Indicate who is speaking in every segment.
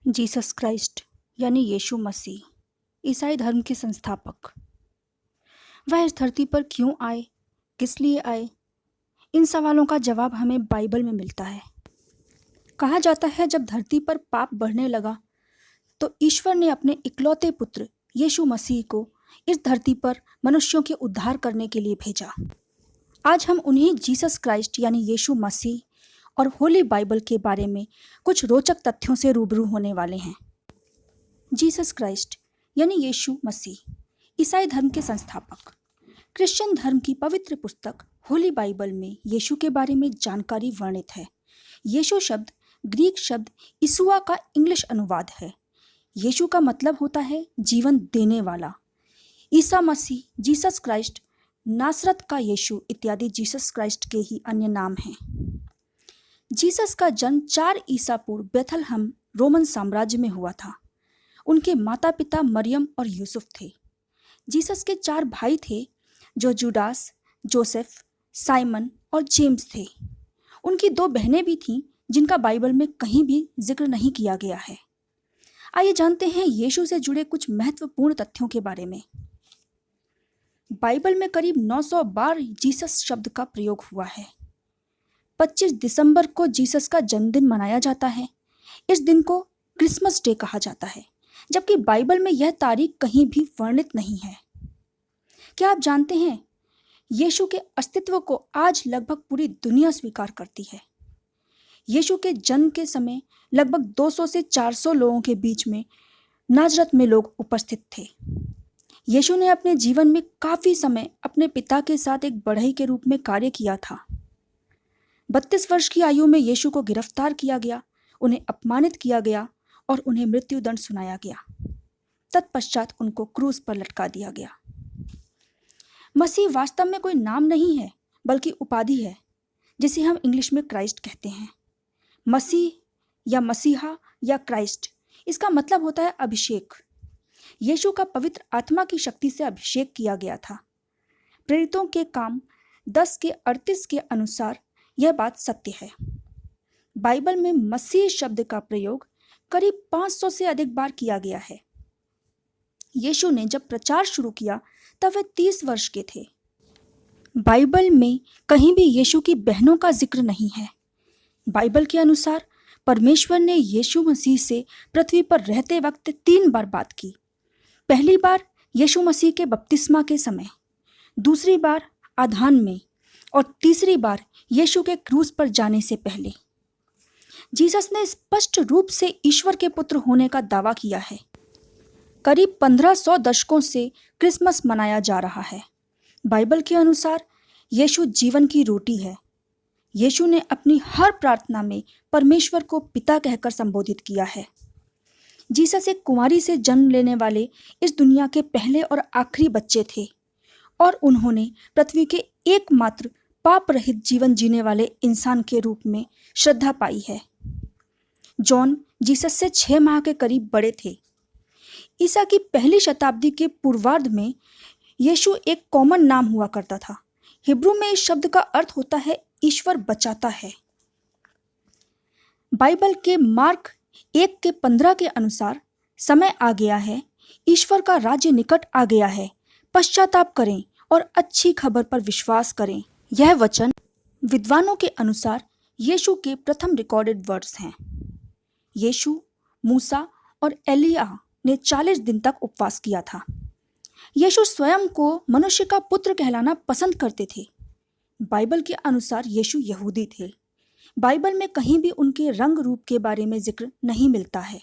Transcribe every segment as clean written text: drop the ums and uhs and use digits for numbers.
Speaker 1: Jesus Christ यानी यीशु मसीह ईसाई धर्म के संस्थापक। वह इस धरती पर क्यों आए, किस लिए आए, इन सवालों का जवाब हमें बाइबल में मिलता है। कहा जाता है जब धरती पर पाप बढ़ने लगा तो ईश्वर ने अपने इकलौते पुत्र यीशु मसीह को इस धरती पर मनुष्यों के उद्धार करने के लिए भेजा। आज हम उन्हीं जीसस क्राइस्ट यानी यीशु मसीह और होली बाइबल के बारे में कुछ रोचक तथ्यों से रूबरू होने वाले हैं। जीसस क्राइस्ट यानी यीशु मसीह ईसाई धर्म के संस्थापक। क्रिश्चियन धर्म की पवित्र पुस्तक होली बाइबल में यीशु के बारे में जानकारी वर्णित है। यीशु शब्द ग्रीक शब्द यीशुआ का इंग्लिश अनुवाद है। यीशु का मतलब होता है जीवन देने वाला। ईसा मसीह, जीसस क्राइस्ट, नासरत का यीशु इत्यादि जीसस क्राइस्ट के ही अन्य नाम हैं। जीसस का जन्म 4 ईसा पूर्व बेथलहम रोमन साम्राज्य में हुआ था। उनके माता पिता मरियम और यूसुफ थे। जीसस के 4 भाई थे जो जुडास, जोसेफ, साइमन और जेम्स थे। उनकी 2 बहनें भी थीं जिनका बाइबल में कहीं भी जिक्र नहीं किया गया है। आइए जानते हैं यीशु से जुड़े कुछ महत्वपूर्ण तथ्यों के बारे में। बाइबल में करीब 900 बार जीसस शब्द का प्रयोग हुआ है। 25 दिसंबर को जीसस का जन्मदिन मनाया जाता है। इस दिन को क्रिसमस डे कहा जाता है, जबकि बाइबल में यह तारीख कहीं भी वर्णित नहीं है। क्या आप जानते हैं यीशु के अस्तित्व को आज लगभग पूरी दुनिया स्वीकार करती है। यीशु के जन्म के समय लगभग 200 से 400 लोगों के बीच में नाजरत में लोग उपस्थित थे। यीशु ने अपने जीवन में काफी समय अपने पिता के साथ एक बढ़ई के रूप में कार्य किया था। 32 वर्ष की आयु में यीशु को गिरफ्तार किया गया, उन्हें अपमानित किया गया और उन्हें मृत्युदंड सुनाया गया। तत्पश्चात उनको क्रूस पर लटका दिया गया। मसीह वास्तव में कोई नाम नहीं है, बल्कि उपाधि है, जिसे हम इंग्लिश में क्राइस्ट कहते हैं। मसीह या मसीहा या क्राइस्ट, इसका मतलब होता है अभिषेक। यीशु का पवित्र आत्मा की शक्ति से अभिषेक किया गया था। प्रेरितों के काम 10 के 38 के अनुसार यह बात सत्य है। बाइबल में मसीह शब्द का प्रयोग करीब 500 से अधिक बार किया गया है। यीशु ने जब प्रचार शुरू किया तब वे 30 वर्ष के थे। बाइबल में कहीं भी यीशु की बहनों का जिक्र नहीं है। बाइबल के अनुसार परमेश्वर ने यीशु मसीह से पृथ्वी पर रहते वक्त 3 बार बात की। पहली बार यीशु मसीह के बपतिस्मा के समय, दूसरी बार आधान में और तीसरी बार यीशु के क्रूस पर जाने से पहले। जीसस ने स्पष्ट रूप से ईश्वर के पुत्र होने का दावा किया है। करीब 1500 दशकों से क्रिसमस मनाया जा रहा है। बाइबल के अनुसार यीशु जीवन की रोटी है। यीशु ने अपनी हर प्रार्थना में परमेश्वर को पिता कहकर संबोधित किया है। जीसस एक कुंवारी से जन्म लेने वाले इस दुनिया के पहले और आखिरी बच्चे थे और उन्होंने पृथ्वी के एकमात्र पाप रहित जीवन जीने वाले इंसान के रूप में श्रद्धा पाई है। जॉन जीसस से 6 माह के करीब बड़े थे। ईसा की पहली शताब्दी के पूर्वार्ध में यीशु एक कॉमन नाम हुआ करता था। हिब्रू में इस शब्द का अर्थ होता है ईश्वर बचाता है। बाइबल के मार्क 1 के 15 के अनुसार समय आ गया है, ईश्वर का राज्य निकट आ गया है, पश्चाताप करें और अच्छी खबर पर विश्वास करें। यह वचन विद्वानों के अनुसार यीशु के प्रथम रिकॉर्डेड वर्ड्स हैं। यीशु, मूसा और एलिया ने 40 दिन तक उपवास किया था। यीशु स्वयं को मनुष्य का पुत्र कहलाना पसंद करते थे। बाइबल के अनुसार यीशु यहूदी थे। बाइबल में कहीं भी उनके रंग रूप के बारे में जिक्र नहीं मिलता है।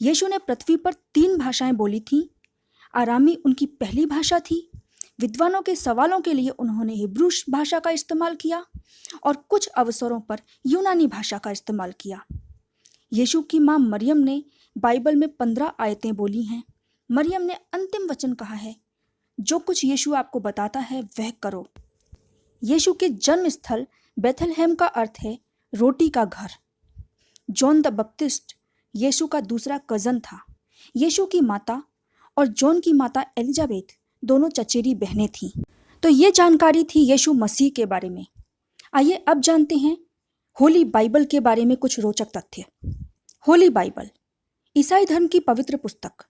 Speaker 1: यीशु ने पृथ्वी पर 3 भाषाएं बोली थीं। आरामी उनकी पहली भाषा थी। विद्वानों के सवालों के लिए उन्होंने हिब्रू भाषा का इस्तेमाल किया और कुछ अवसरों पर यूनानी भाषा का इस्तेमाल किया। यीशु की मां मरियम ने बाइबल में 15 आयतें बोली हैं। मरियम ने अंतिम वचन कहा है, जो कुछ यीशु आपको बताता है वह करो। यीशु के जन्म स्थल बेथलहेम का अर्थ है रोटी का घर। जॉन द बपटिस्ट यीशु का दूसरा कजन था। यीशु की माता और जॉन की माता एलिजाबेथ दोनों चचेरी बहनें थीं। तो ये जानकारी थी यीशु मसीह के बारे में। आइए अब जानते हैं होली बाइबल के बारे में कुछ रोचक तथ्य। होली बाइबल ईसाई धर्म की पवित्र पुस्तक।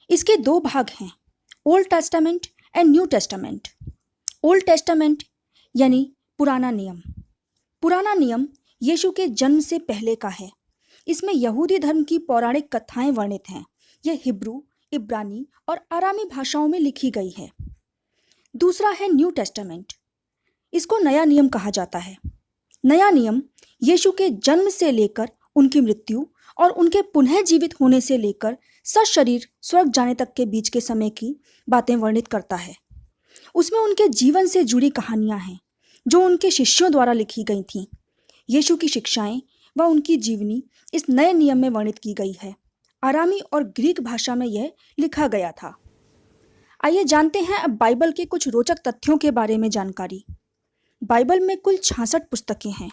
Speaker 1: इसके दो भाग हैं, old testament and new testament. Old testament यानी पुराना नियम। पुराना नियम यीशु के जन्म से पहले का है। इसमें यहूदी धर्म की पौराणिक कथाएं वर्णित हैं। यह हिब्रू, इब्रानी और अरामी भाषाओं में लिखी गई है। दूसरा है न्यू टेस्टामेंट। इसको नया नियम कहा जाता है। नया नियम यीशु के जन्म से लेकर उनकी मृत्यु और उनके पुनः जीवित होने से लेकर सशरीर स्वर्ग जाने तक के बीच के समय की बातें वर्णित करता है। उसमें उनके जीवन से जुड़ी कहानियां हैं जो उनके शिष्यों द्वारा लिखी गई थीं। यीशु की शिक्षाएं व उनकी जीवनी इस नए नियम में वर्णित की गई है। अरामी और ग्रीक भाषा में यह लिखा गया था। आइए जानते हैं अब बाइबल के कुछ रोचक तथ्यों के बारे में जानकारी। बाइबल में कुल 66 पुस्तकें हैं,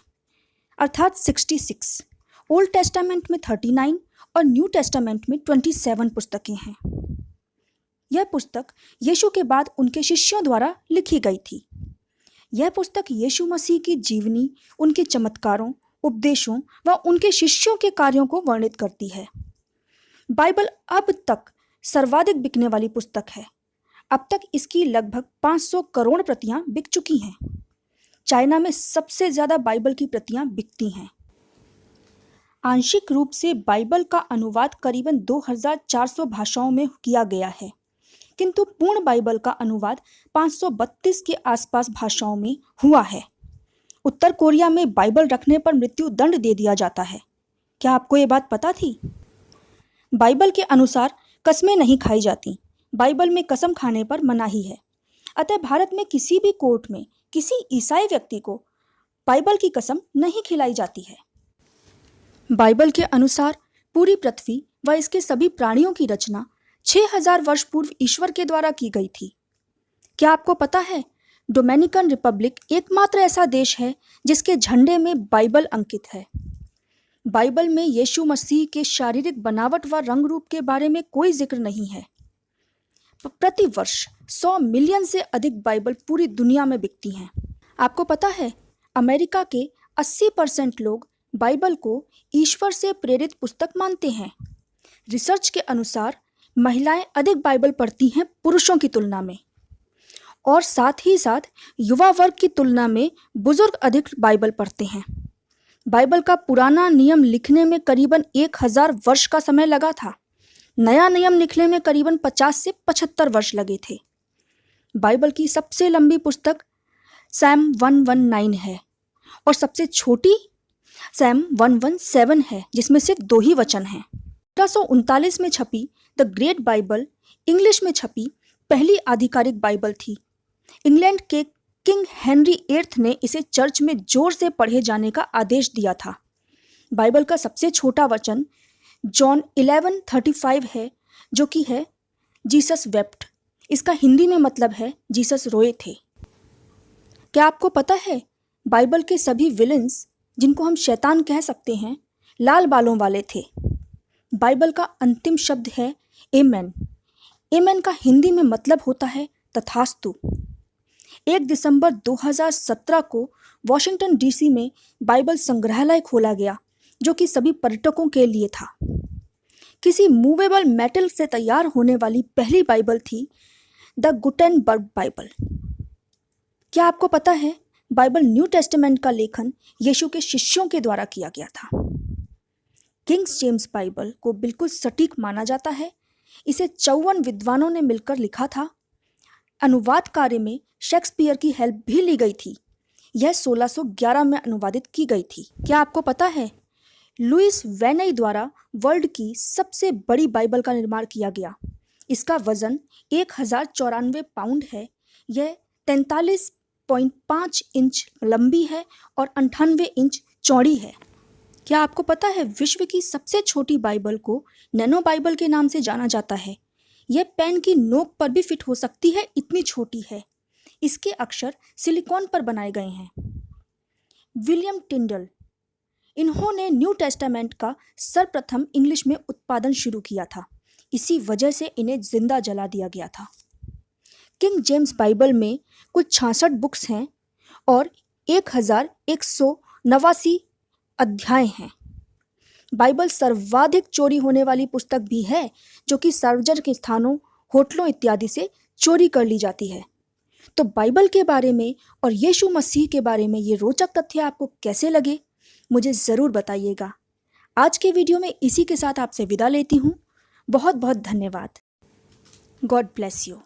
Speaker 1: अर्थात 66। ओल्ड टेस्टामेंट में 39 और न्यू टेस्टामेंट में 27 पुस्तकें हैं। यह पुस्तक यीशु के बाद उनके शिष्यों द्वारा लिखी गई थी। यह पुस्तक यीशु मसीह की जीवनी, उनके चमत्कारों, उपदेशों व उनके शिष्यों के कार्यों को वर्णित करती है। बाइबल अब तक सर्वाधिक बिकने वाली पुस्तक है। अब तक इसकी लगभग 500 करोड़ प्रतियां बिक चुकी हैं। चाइना में सबसे ज्यादा बाइबल की प्रतियां बिकती हैं। आंशिक रूप से बाइबल का अनुवाद करीबन 2400 भाषाओं में किया गया है, किंतु पूर्ण बाइबल का अनुवाद 532 के आसपास भाषाओं में हुआ है। उत्तर कोरिया में बाइबल रखने पर मृत्यु दंड दे दिया जाता है। क्या आपको ये बात पता थी? बाइबल के अनुसार कस्में नहीं खाई जाती। बाइबल में कसम खाने पर मनाही है। अतः भारत में किसी भी कोर्ट में किसी ईसाई व्यक्ति को बाइबल की कसम नहीं खिलाई जाती है। बाइबल के अनुसार पूरी पृथ्वी व इसके सभी प्राणियों की रचना 6000 वर्ष पूर्व ईश्वर के द्वारा की गई थी। क्या आपको पता है, डोमिनिकन रिपब्लिक एकमात्र ऐसा देश है जिसके झंडे में बाइबल अंकित है। बाइबल में यीशु मसीह के शारीरिक बनावट व रंग रूप के बारे में कोई जिक्र नहीं है। प्रति वर्ष 100 मिलियन से अधिक बाइबल पूरी दुनिया में बिकती हैं। आपको पता है, अमेरिका के 80% लोग बाइबल को ईश्वर से प्रेरित पुस्तक मानते हैं। रिसर्च के अनुसार महिलाएं अधिक बाइबल पढ़ती हैं पुरुषों की तुलना में, और साथ ही साथ युवा वर्ग की तुलना में बुजुर्ग अधिक बाइबल पढ़ते हैं। बाइबल का पुराना नियम लिखने में करीबन 1000 वर्ष का समय लगा था। नया नियम लिखने में करीबन 50 से 75 वर्ष लगे थे। बाइबल की सबसे लंबी पुस्तक सैम 119 है और सबसे छोटी सैम 117 है, जिसमें सिर्फ 2 ही वचन हैं। 1839 में छपी द ग्रेट बाइबल इंग्लिश में छपी पहली आधिकारिक बाइबल थी। इंग्लैंड के किंग हेनरी 8 ने इसे चर्च में जोर से पढ़े जाने का आदेश दिया था। बाइबल का सबसे छोटा वचन जॉन 11:35 है, जो कि है जीसस वेप्ट। इसका हिंदी में मतलब है जीसस रोए थे। क्या आपको पता है, बाइबल के सभी विलेंस, जिनको हम शैतान कह सकते हैं, लाल बालों वाले थे। बाइबल का अंतिम शब्द है एमेन। एमेन का हिंदी में मतलब होता है तथास्तु। 1 दिसंबर 2017 को वॉशिंगटन डीसी में बाइबल संग्रहालय खोला गया, जो कि सभी पर्यटकों के लिए था। किसी मूवेबल मेटल से तैयार होने वाली पहली बाइबल थी द गुटेनबर्ग बाइबल। क्या आपको पता है, बाइबल न्यू टेस्टामेंट का लेखन यीशु के शिष्यों के द्वारा किया गया था। किंग्स जेम्स बाइबल को बिल्कुल सटीक माना जाता है। इसे 54 विद्वानों ने मिलकर लिखा था। अनुवाद कार्य में शेक्सपियर की हेल्प भी ली गई थी। यह 1611 में अनुवादित की गई थी। क्या आपको पता है, लुइस वेनई द्वारा वर्ल्ड की सबसे बड़ी बाइबल का निर्माण किया गया। इसका वजन 1094 पाउंड है। यह 43.5 इंच लंबी है और 98 इंच चौड़ी है। क्या आपको पता है, विश्व की सबसे छोटी बाइबल को नैनो बाइबल के नाम से जाना जाता है। यह पेन की नोक पर भी फिट हो सकती है, इतनी छोटी है। इसके अक्षर सिलिकॉन पर बनाए गए हैं। विलियम टिंडल, इन्होंने न्यू टेस्टामेंट का सर्वप्रथम इंग्लिश में उत्पादन शुरू किया था। इसी वजह से इन्हें जिंदा जला दिया गया था। किंग जेम्स बाइबल में कुल 66 बुक्स हैं और 1189 अध्याय हैं। बाइबल सर्वाधिक चोरी होने वाली पुस्तक भी है, जो कि सार्वजनिक स्थानों, होटलों इत्यादि से चोरी कर ली जाती है। तो बाइबल के बारे में और यीशु मसीह के बारे में ये रोचक तथ्य आपको कैसे लगे, मुझे ज़रूर बताइएगा। आज के वीडियो में इसी के साथ आपसे विदा लेती हूँ। बहुत बहुत धन्यवाद। God bless you.